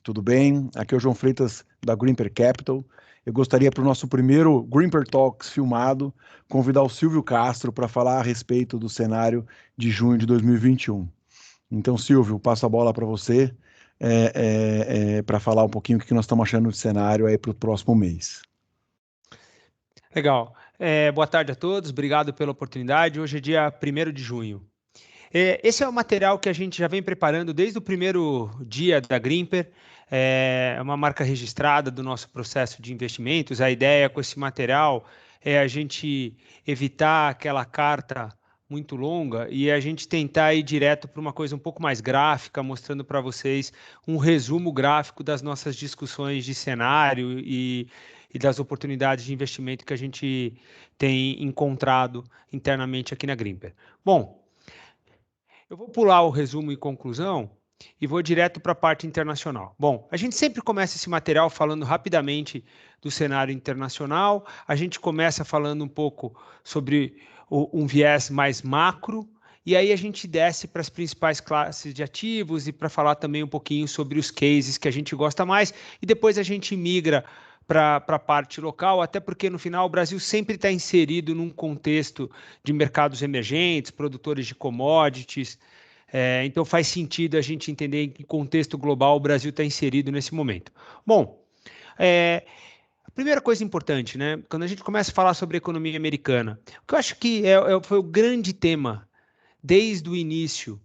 Tudo bem? Aqui é o João Freitas da Greenper Capital. Eu gostaria, para o nosso primeiro Greenper Talks filmado, convidar o Silvio Castro para falar a respeito do cenário de junho de 2021. Então, Silvio, passo a bola para você para falar um pouquinho o que nós estamos achando de cenário aí para o próximo mês. Legal. Boa tarde a todos, obrigado pela oportunidade. Hoje é dia 1º de junho. Esse é o material que a gente já vem preparando desde o primeiro dia da Greenper. É uma marca registrada do nosso processo de investimentos. A ideia com esse material é a gente evitar aquela carta muito longa e a gente tentar ir direto para uma coisa um pouco mais gráfica, mostrando para vocês um resumo gráfico das nossas discussões de cenário e das oportunidades de investimento que a gente tem encontrado internamente aqui na Greenper. Bom, eu vou pular o resumo e conclusão e vou direto para a parte internacional. Bom, a gente sempre começa esse material falando rapidamente do cenário internacional, a gente começa falando um pouco sobre um viés mais macro, e aí a gente desce para as principais classes de ativos e para falar também um pouquinho sobre os cases que a gente gosta mais, e depois a gente migra para a parte local, até porque no final o Brasil sempre está inserido num contexto de mercados emergentes, produtores de commodities, então faz sentido a gente entender em que contexto global o Brasil está inserido nesse momento. Bom, a primeira coisa importante, né, quando a gente começa a falar sobre a economia americana, o que eu acho que foi o grande tema desde o início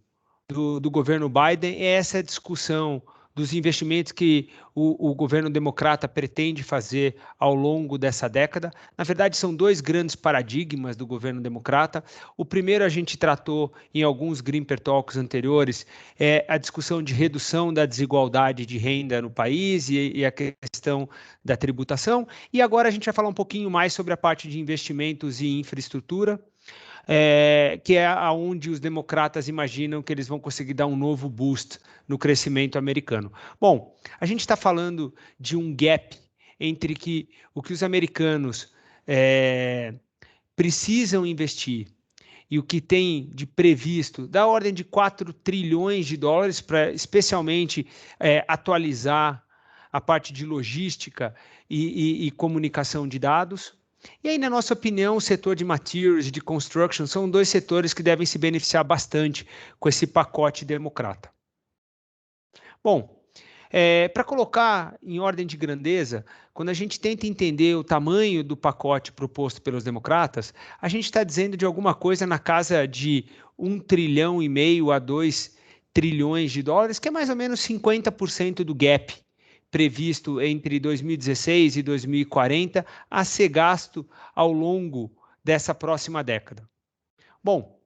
do governo Biden é essa discussão dos investimentos que o governo democrata pretende fazer ao longo dessa década. Na verdade, são dois grandes paradigmas do governo democrata. O primeiro a gente tratou em alguns Greenper Talks anteriores, é a discussão de redução da desigualdade de renda no país e a questão da tributação. E agora a gente vai falar um pouquinho mais sobre a parte de investimentos e infraestrutura, que é onde os democratas imaginam que eles vão conseguir dar um novo boost no crescimento americano. Bom, a gente está falando de um gap entre o que os americanos precisam investir e o que tem de previsto, da ordem de 4 trilhões de dólares para especialmente atualizar a parte de logística e comunicação de dados. E aí, na nossa opinião, o setor de materials e de construction são dois setores que devem se beneficiar bastante com esse pacote democrata. Bom, para colocar em ordem de grandeza, quando a gente tenta entender o tamanho do pacote proposto pelos democratas, a gente está dizendo de alguma coisa na casa de 1,5 trilhão a 2 trilhões de dólares, que é mais ou menos 50% do gap previsto entre 2016 e 2040 a ser gasto ao longo dessa próxima década. Bom,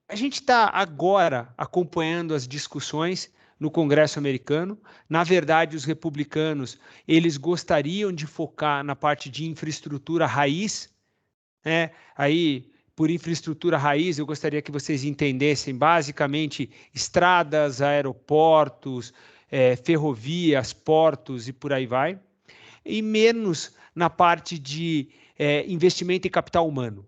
a gente está agora acompanhando as discussões no Congresso americano. Na verdade, os republicanos, eles gostariam de focar na parte de infraestrutura raiz, aí, por infraestrutura raiz, eu gostaria que vocês entendessem basicamente estradas, aeroportos, ferrovias, portos e por aí vai, e menos na parte de investimento em capital humano.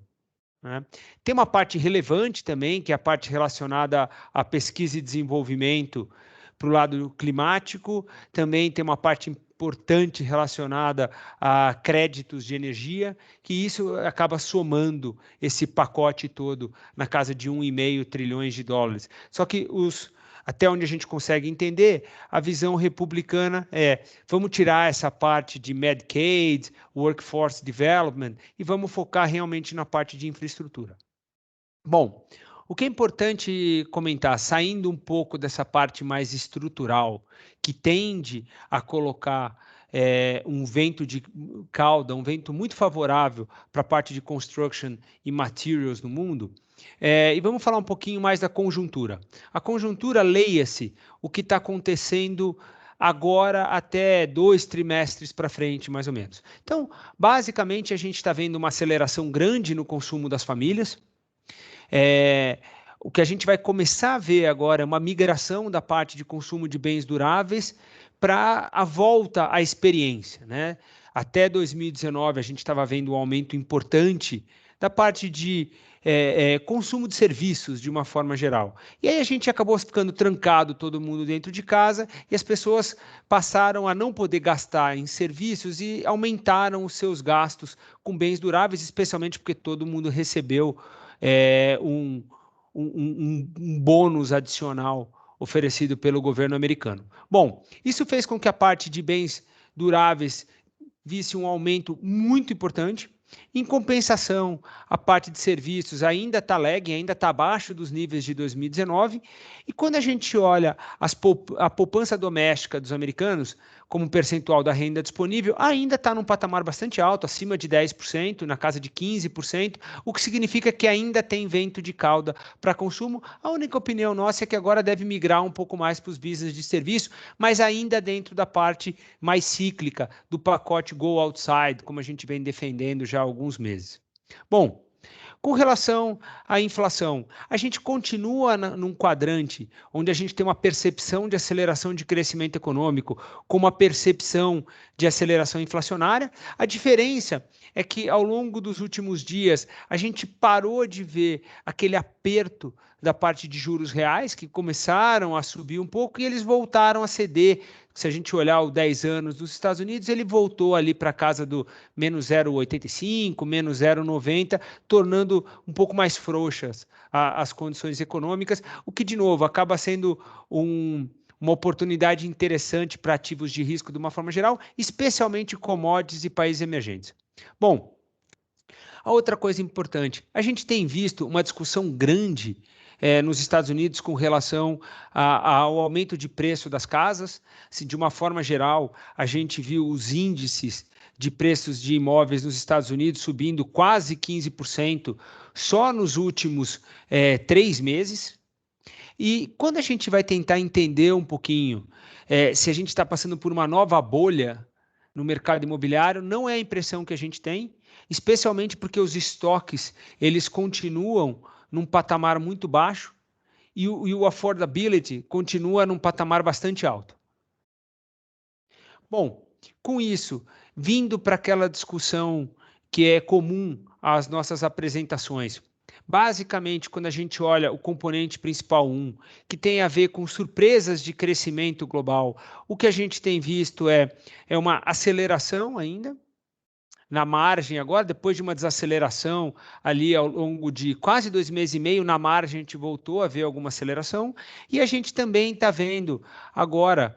Né? Tem uma parte relevante também, que é a parte relacionada à pesquisa e desenvolvimento para o lado climático, também tem uma parte importante relacionada a créditos de energia, que isso acaba somando esse pacote todo na casa de 1,5 trilhões de dólares. Só que até onde a gente consegue entender, a visão republicana vamos tirar essa parte de Medicaid, Workforce Development, e vamos focar realmente na parte de infraestrutura. Bom, o que é importante comentar, saindo um pouco dessa parte mais estrutural, que tende a colocar um vento de cauda, um vento muito favorável para a parte de construction e materials no mundo, e vamos falar um pouquinho mais da conjuntura. A conjuntura, leia-se o que está acontecendo agora até 2 trimestres para frente, mais ou menos. Então, basicamente, a gente está vendo uma aceleração grande no consumo das famílias. O que a gente vai começar a ver agora é uma migração da parte de consumo de bens duráveis para a volta à experiência, né? Até 2019, a gente estava vendo um aumento importante da parte de consumo de serviços de uma forma geral. E aí a gente acabou ficando trancado, todo mundo dentro de casa, e as pessoas passaram a não poder gastar em serviços e aumentaram os seus gastos com bens duráveis, especialmente porque todo mundo recebeu um bônus adicional oferecido pelo governo americano. Bom, isso fez com que a parte de bens duráveis visse um aumento muito importante. Em compensação, a parte de serviços ainda está lagging, ainda está abaixo dos níveis de 2019. E quando a gente olha a poupança doméstica dos americanos, como percentual da renda disponível, ainda está num patamar bastante alto, acima de 10%, na casa de 15%, o que significa que ainda tem vento de cauda para consumo. A única opinião nossa é que agora deve migrar um pouco mais para os business de serviço, mas ainda dentro da parte mais cíclica do pacote Go Outside, como a gente vem defendendo já há alguns meses. Bom, com relação à inflação, a gente continua num quadrante onde a gente tem uma percepção de aceleração de crescimento econômico com uma percepção de aceleração inflacionária. A diferença é que ao longo dos últimos dias a gente parou de ver aquele aperto da parte de juros reais que começaram a subir um pouco e eles voltaram a ceder. Se a gente olhar o 10 anos dos Estados Unidos, ele voltou ali para casa do menos 0,85, menos 0,90, tornando um pouco mais frouxas as condições econômicas, o que, de novo, acaba sendo uma oportunidade interessante para ativos de risco de uma forma geral, especialmente commodities e países emergentes. Bom, a outra coisa importante, a gente tem visto uma discussão grande nos Estados Unidos com relação ao aumento de preço das casas. Se, de uma forma geral, a gente viu os índices de preços de imóveis nos Estados Unidos subindo quase 15% só nos últimos 3 meses. E quando a gente vai tentar entender um pouquinho se a gente está passando por uma nova bolha no mercado imobiliário, não é a impressão que a gente tem, especialmente porque os estoques eles continuam num patamar muito baixo e o affordability continua num patamar bastante alto. Bom, com isso, vindo para aquela discussão que é comum às nossas apresentações, basicamente, quando a gente olha o componente principal 1, que tem a ver com surpresas de crescimento global, o que a gente tem visto é uma aceleração ainda, na margem agora, depois de uma desaceleração ali ao longo de quase 2 meses e meio, na margem a gente voltou a ver alguma aceleração, e a gente também está vendo agora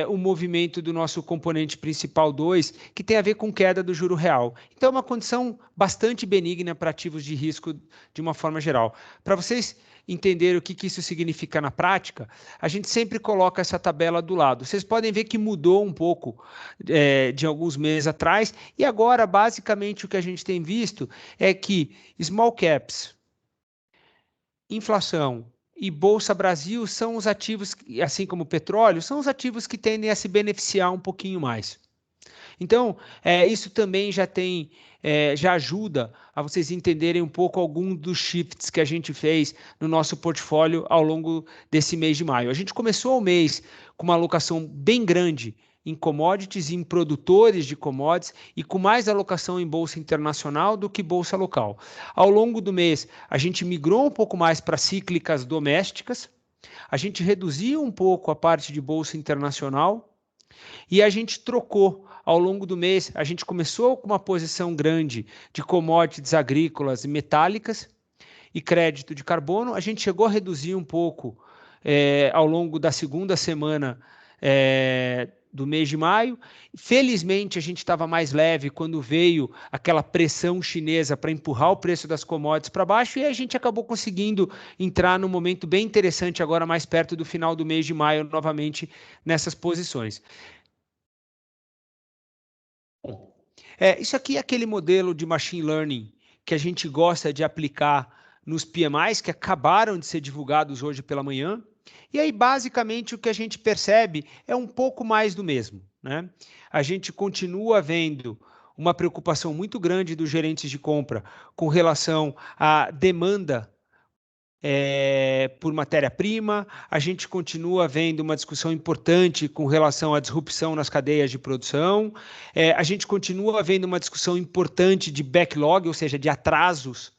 o movimento do nosso componente principal 2, que tem a ver com queda do juro real. Então é uma condição bastante benigna para ativos de risco de uma forma geral. Para vocês entenderem o que isso significa na prática, a gente sempre coloca essa tabela do lado. Vocês podem ver que mudou um pouco de alguns meses atrás, e agora, basicamente, o que a gente tem visto é que small caps, inflação e Bolsa Brasil são os ativos, assim como o petróleo, são os ativos que tendem a se beneficiar um pouquinho mais. Então, isso também já ajuda a vocês entenderem um pouco algum dos shifts que a gente fez no nosso portfólio ao longo desse mês de maio. A gente começou o mês com uma alocação bem grande em commodities e em produtores de commodities e com mais alocação em bolsa internacional do que bolsa local. Ao longo do mês, a gente migrou um pouco mais para cíclicas domésticas, a gente reduziu um pouco a parte de bolsa internacional e a gente trocou. Ao longo do mês, a gente começou com uma posição grande de commodities agrícolas e metálicas e crédito de carbono. A gente chegou a reduzir um pouco ao longo da segunda semana do mês de maio. Felizmente, a gente estava mais leve quando veio aquela pressão chinesa para empurrar o preço das commodities para baixo e a gente acabou conseguindo entrar num momento bem interessante agora mais perto do final do mês de maio novamente nessas posições. Isso aqui é aquele modelo de machine learning que a gente gosta de aplicar nos PMIs que acabaram de ser divulgados hoje pela manhã. E aí, basicamente, o que a gente percebe é um pouco mais do mesmo, né? A gente continua vendo uma preocupação muito grande dos gerentes de compra com relação à demanda por matéria-prima, a gente continua vendo uma discussão importante com relação à disrupção nas cadeias de produção, a gente continua vendo uma discussão importante de backlog, ou seja, de atrasos,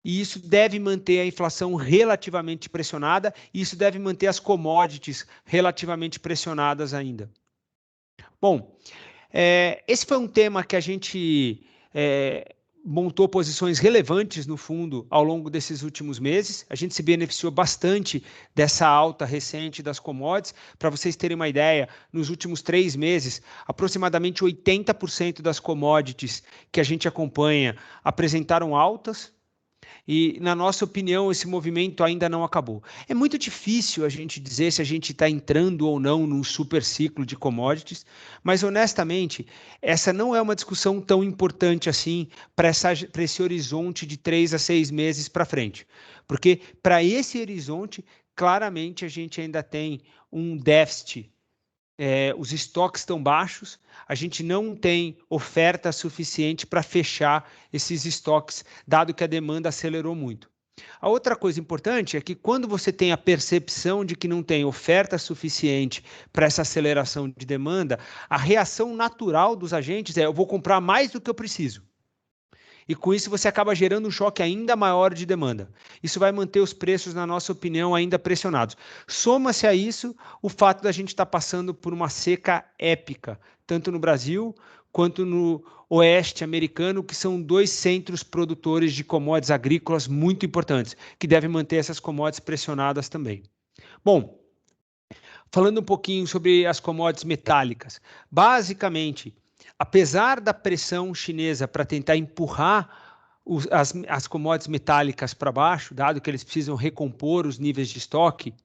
e isso deve manter a inflação relativamente pressionada, e isso deve manter as commodities relativamente pressionadas ainda. Bom, esse foi um tema que a gente montou posições relevantes no fundo ao longo desses últimos meses. A gente se beneficiou bastante dessa alta recente das commodities. Para vocês terem uma ideia, nos últimos 3 meses, aproximadamente 80% das commodities que a gente acompanha apresentaram altas. E, na nossa opinião, esse movimento ainda não acabou. É muito difícil a gente dizer se a gente está entrando ou não num super ciclo de commodities, mas, honestamente, essa não é uma discussão tão importante assim para esse horizonte de 3 a 6 meses para frente. Porque, para esse horizonte, claramente a gente ainda tem um déficit. Os estoques estão baixos, a gente não tem oferta suficiente para fechar esses estoques, dado que a demanda acelerou muito. A outra coisa importante é que quando você tem a percepção de que não tem oferta suficiente para essa aceleração de demanda, a reação natural dos agentes é: eu vou comprar mais do que eu preciso. E com isso você acaba gerando um choque ainda maior de demanda. Isso vai manter os preços, na nossa opinião, ainda pressionados. Soma-se a isso o fato da gente estar passando por uma seca épica, tanto no Brasil quanto no oeste americano, que são 2 centros produtores de commodities agrícolas muito importantes, que devem manter essas commodities pressionadas também. Bom, falando um pouquinho sobre as commodities metálicas. Basicamente, apesar da pressão chinesa para tentar empurrar as commodities metálicas para baixo, dado que eles precisam recompor os níveis de estoque,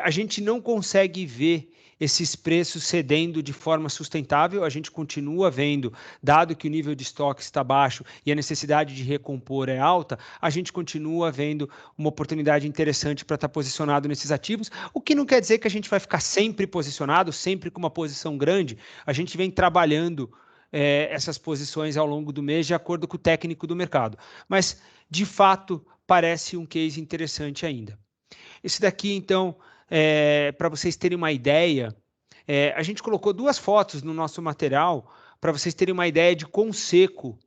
a gente não consegue ver esses preços cedendo de forma sustentável. A gente continua vendo, dado que o nível de estoque está baixo e a necessidade de recompor é alta, a gente continua vendo uma oportunidade interessante para estar posicionado nesses ativos, o que não quer dizer que a gente vai ficar sempre posicionado, sempre com uma posição grande. A gente vem trabalhando essas posições ao longo do mês de acordo com o técnico do mercado. Mas, de fato, parece um case interessante ainda. Esse daqui, então, para vocês terem uma ideia, a gente colocou 2 fotos no nosso material para vocês terem uma ideia de quão seco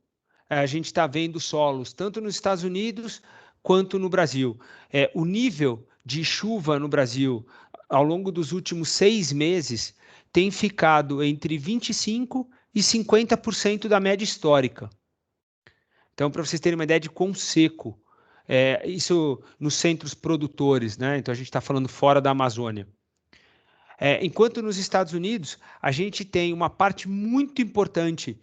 a gente está vendo solos, tanto nos Estados Unidos quanto no Brasil. O nível de chuva no Brasil, ao longo dos últimos 6 meses, tem ficado entre 25% e 50% da média histórica. Então, para vocês terem uma ideia de quão seco, isso nos centros produtores, né? Então a gente está falando fora da Amazônia. Enquanto nos Estados Unidos, a gente tem uma parte muito importante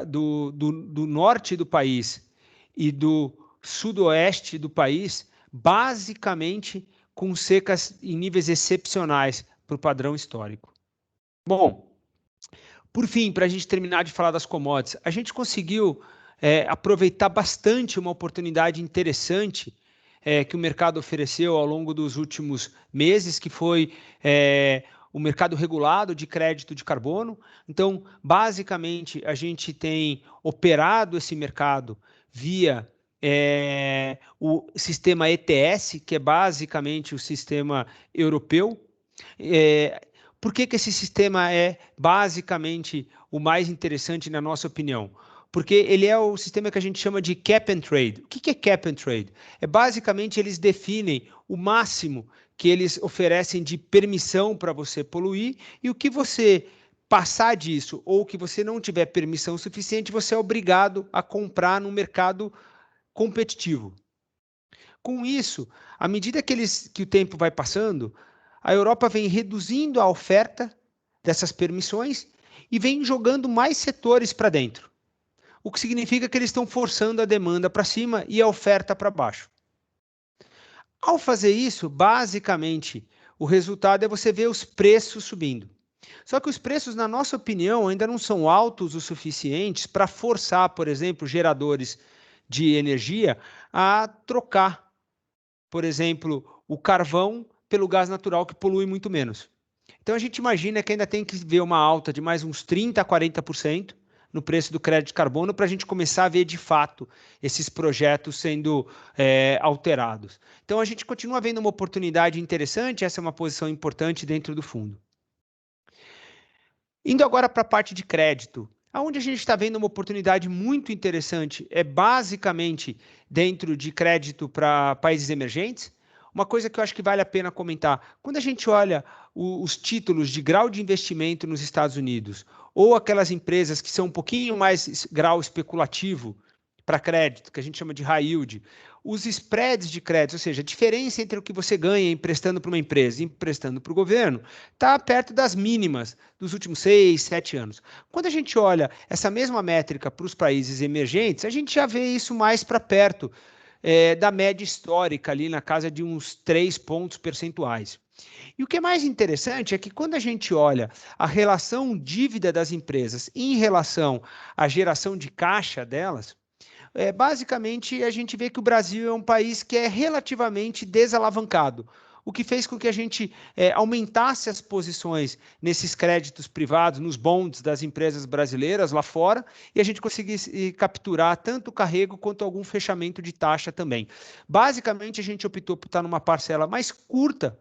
do norte do país e do sudoeste do país, basicamente com secas em níveis excepcionais para o padrão histórico. Bom, por fim, para a gente terminar de falar das commodities, a gente conseguiu aproveitar bastante uma oportunidade interessante que o mercado ofereceu ao longo dos últimos meses, que foi o mercado regulado de crédito de carbono. Então, basicamente, a gente tem operado esse mercado via o sistema ETS, que é basicamente o sistema europeu. Por que esse sistema é basicamente o mais interessante, na nossa opinião? Porque ele é o sistema que a gente chama de cap and trade. O que é cap and trade? Basicamente, eles definem o máximo que eles oferecem de permissão para você poluir, e o que você passar disso, ou que você não tiver permissão suficiente, você é obrigado a comprar no mercado competitivo. Com isso, à medida que o tempo vai passando, a Europa vem reduzindo a oferta dessas permissões e vem jogando mais setores para dentro. O que significa que eles estão forçando a demanda para cima e a oferta para baixo. Ao fazer isso, basicamente, o resultado é você ver os preços subindo. Só que os preços, na nossa opinião, ainda não são altos o suficientes para forçar, por exemplo, geradores de energia a trocar, por exemplo, o carvão pelo gás natural, que polui muito menos. Então, a gente imagina que ainda tem que ver uma alta de mais uns 30% a 40%, no preço do crédito de carbono para a gente começar a ver de fato esses projetos sendo alterados. Então a gente continua vendo uma oportunidade interessante, essa é uma posição importante dentro do fundo. Indo agora para a parte de crédito, aonde a gente está vendo uma oportunidade muito interessante é basicamente dentro de crédito para países emergentes. Uma coisa que eu acho que vale a pena comentar, quando a gente olha os títulos de grau de investimento nos Estados Unidos, ou aquelas empresas que são um pouquinho mais grau especulativo para crédito, que a gente chama de high yield, os spreads de crédito, ou seja, a diferença entre o que você ganha emprestando para uma empresa e emprestando para o governo, está perto das mínimas dos últimos 6, 7 anos. Quando a gente olha essa mesma métrica para os países emergentes, a gente já vê isso mais para perto da média histórica, ali na casa de uns 3 pontos percentuais. E o que é mais interessante é que quando a gente olha a relação dívida das empresas em relação à geração de caixa delas, basicamente a gente vê que o Brasil é um país que é relativamente desalavancado, o que fez com que a gente aumentasse as posições nesses créditos privados, nos bonds das empresas brasileiras lá fora, e a gente conseguisse capturar tanto o carrego quanto algum fechamento de taxa também. Basicamente, a gente optou por estar numa parcela mais curta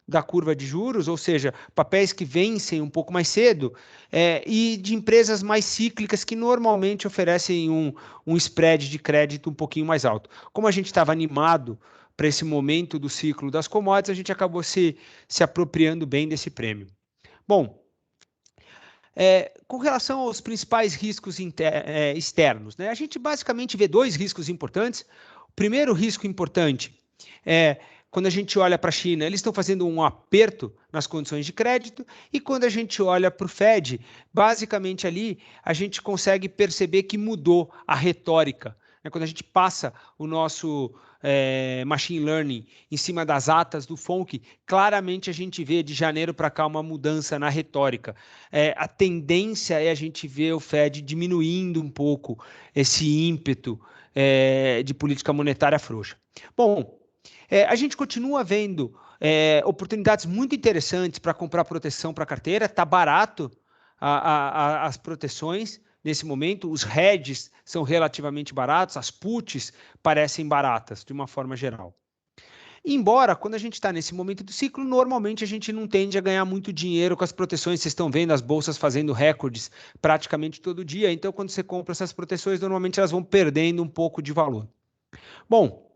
da curva de juros, ou seja, papéis que vencem um pouco mais cedo, e de empresas mais cíclicas que normalmente oferecem um spread de crédito um pouquinho mais alto. Como a gente estava animado para esse momento do ciclo das commodities, a gente acabou se apropriando bem desse prêmio. Bom, com relação aos principais riscos externos, né, a gente basicamente vê 2 riscos importantes. O primeiro risco importante é quando a gente olha para a China, eles estão fazendo um aperto nas condições de crédito, e quando a gente olha para o Fed, basicamente ali a gente consegue perceber que mudou a retórica. Quando a gente passa o nosso machine learning em cima das atas do FONC, claramente a gente vê de janeiro para cá uma mudança na retórica. A tendência é a gente ver o Fed diminuindo um pouco esse ímpeto de política monetária frouxa. Bom, a gente continua vendo oportunidades muito interessantes para comprar proteção para carteira. Está barato as proteções nesse momento. Os hedges são relativamente baratos, as puts parecem baratas, de uma forma geral. Embora, quando a gente está nesse momento do ciclo, normalmente a gente não tende a ganhar muito dinheiro com as proteções. Vocês estão vendo as bolsas fazendo recordes praticamente todo dia. Então, quando você compra essas proteções, normalmente elas vão perdendo um pouco de valor. Bom,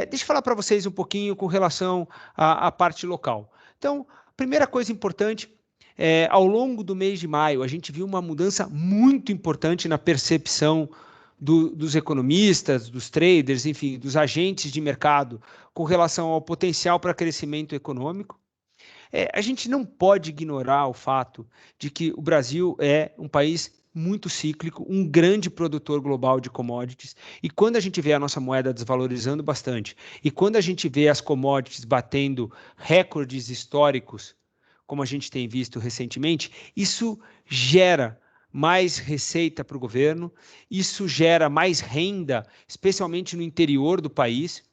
deixa eu falar para vocês um pouquinho com relação à parte local. Então, primeira coisa importante, ao longo do mês de maio, a gente viu uma mudança muito importante na percepção dos economistas, dos traders, enfim, dos agentes de mercado, com relação ao potencial para crescimento econômico. A gente não pode ignorar o fato de que o Brasil é um país muito cíclico, um grande produtor global de commodities, e quando a gente vê a nossa moeda desvalorizando bastante, e quando a gente vê as commodities batendo recordes históricos, como a gente tem visto recentemente, isso gera mais receita para o governo, isso gera mais renda, especialmente no interior do país,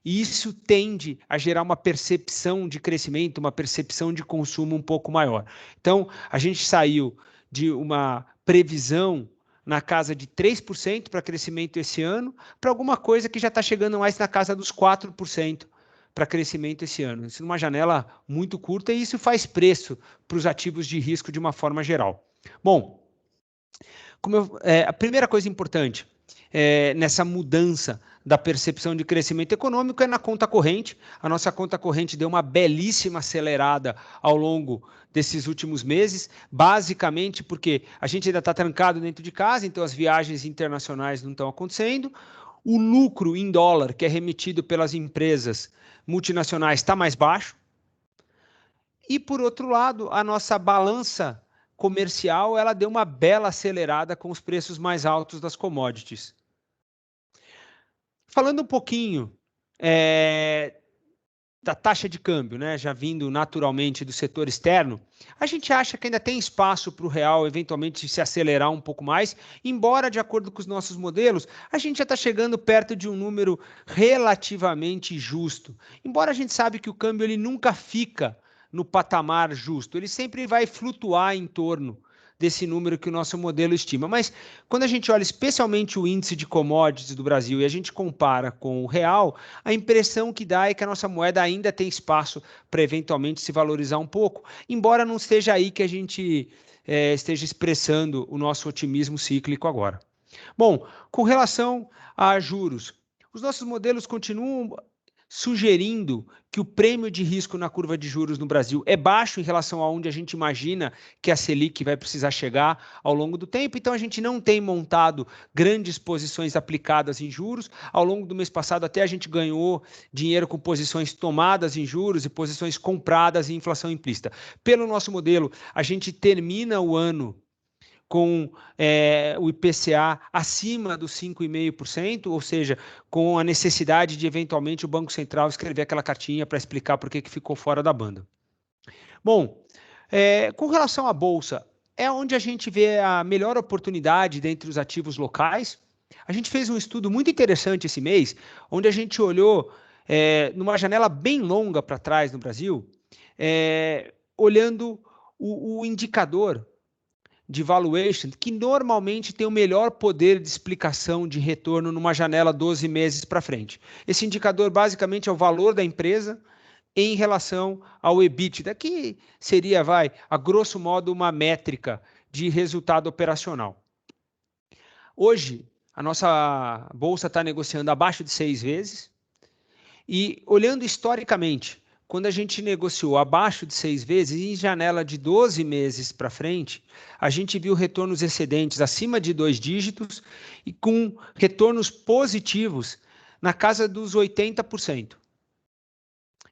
e isso tende a gerar uma percepção de crescimento, uma percepção de consumo um pouco maior. Então, a gente saiu de uma previsão na casa de 3% para crescimento esse ano, para alguma coisa que já está chegando mais na casa dos 4% para crescimento esse ano. Isso numa janela muito curta, e isso faz preço para os ativos de risco de uma forma geral. Bom, a primeira coisa importante nessa mudança da percepção de crescimento econômico é na conta corrente. A nossa conta corrente deu uma belíssima acelerada ao longo desses últimos meses, basicamente porque a gente ainda está trancado dentro de casa, então as viagens internacionais não estão acontecendo. O lucro em dólar, que é remetido pelas empresas multinacionais, está mais baixo. E, por outro lado, a nossa balança comercial ela deu uma bela acelerada com os preços mais altos das commodities. Falando um pouquinho da taxa de câmbio, né, já vindo naturalmente do setor externo, a gente acha que ainda tem espaço para o real eventualmente se acelerar um pouco mais, embora, de acordo com os nossos modelos, a gente já está chegando perto de um número relativamente justo. Embora a gente sabe que o câmbio ele nunca fica no patamar justo, ele sempre vai flutuar em torno desse número que o nosso modelo estima. Mas quando a gente olha especialmente o índice de commodities do Brasil e a gente compara com o real, a impressão que dá é que a nossa moeda ainda tem espaço para eventualmente se valorizar um pouco, embora não esteja aí que a gente esteja expressando o nosso otimismo cíclico agora. Bom, com relação a juros, os nossos modelos continuam sugerindo que o prêmio de risco na curva de juros no Brasil é baixo em relação a onde a gente imagina que a Selic vai precisar chegar ao longo do tempo. Então, a gente não tem montado grandes posições aplicadas em juros. Ao longo do mês passado, até a gente ganhou dinheiro com posições tomadas em juros e posições compradas em inflação implícita. Pelo nosso modelo, a gente termina o ano com o IPCA acima dos 5,5%, ou seja, com a necessidade de, eventualmente, o Banco Central escrever aquela cartinha para explicar por que ficou fora da banda. Bom, com relação à Bolsa, é onde a gente vê a melhor oportunidade dentre os ativos locais. A gente fez um estudo muito interessante esse mês, onde a gente olhou numa janela bem longa para trás no Brasil, olhando o indicador de valuation, que normalmente tem o melhor poder de explicação de retorno numa janela 12 meses para frente. Esse indicador basicamente é o valor da empresa em relação ao EBITDA, que seria, a grosso modo, uma métrica de resultado operacional. Hoje, a nossa bolsa está negociando abaixo de 6 vezes e, olhando historicamente, quando a gente negociou abaixo de 6 vezes, em janela de 12 meses para frente, a gente viu retornos excedentes acima de 2 dígitos e com retornos positivos na casa dos 80%.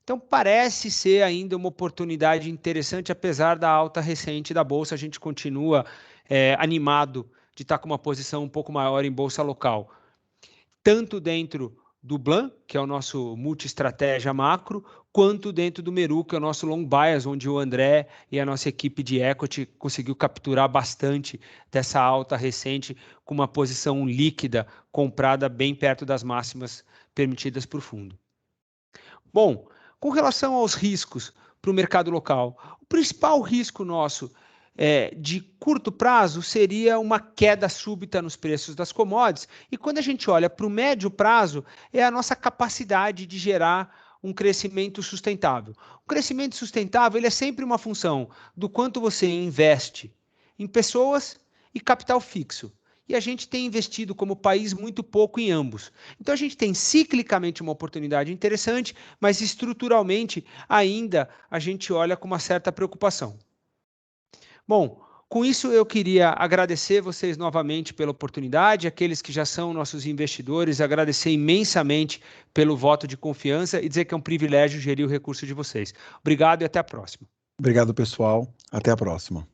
Então, parece ser ainda uma oportunidade interessante, apesar da alta recente da Bolsa. A gente continua animado de estar com uma posição um pouco maior em Bolsa local, tanto dentro do Blan, que é o nosso multi-estratégia macro, quanto dentro do Meru, que é o nosso long bias, onde o André e a nossa equipe de equity conseguiu capturar bastante dessa alta recente, com uma posição líquida comprada bem perto das máximas permitidas por fundo. Bom, com relação aos riscos para o mercado local, o principal risco nosso de curto prazo seria uma queda súbita nos preços das commodities, e quando a gente olha para o médio prazo, é a nossa capacidade de gerar um crescimento sustentável. O crescimento sustentável ele é sempre uma função do quanto você investe em pessoas e capital fixo. E a gente tem investido como país muito pouco em ambos. Então a gente tem ciclicamente uma oportunidade interessante, mas estruturalmente ainda a gente olha com uma certa preocupação. Bom, com isso eu queria agradecer vocês novamente pela oportunidade, aqueles que já são nossos investidores, agradecer imensamente pelo voto de confiança e dizer que é um privilégio gerir o recurso de vocês. Obrigado e até a próxima. Obrigado, pessoal. Até a próxima.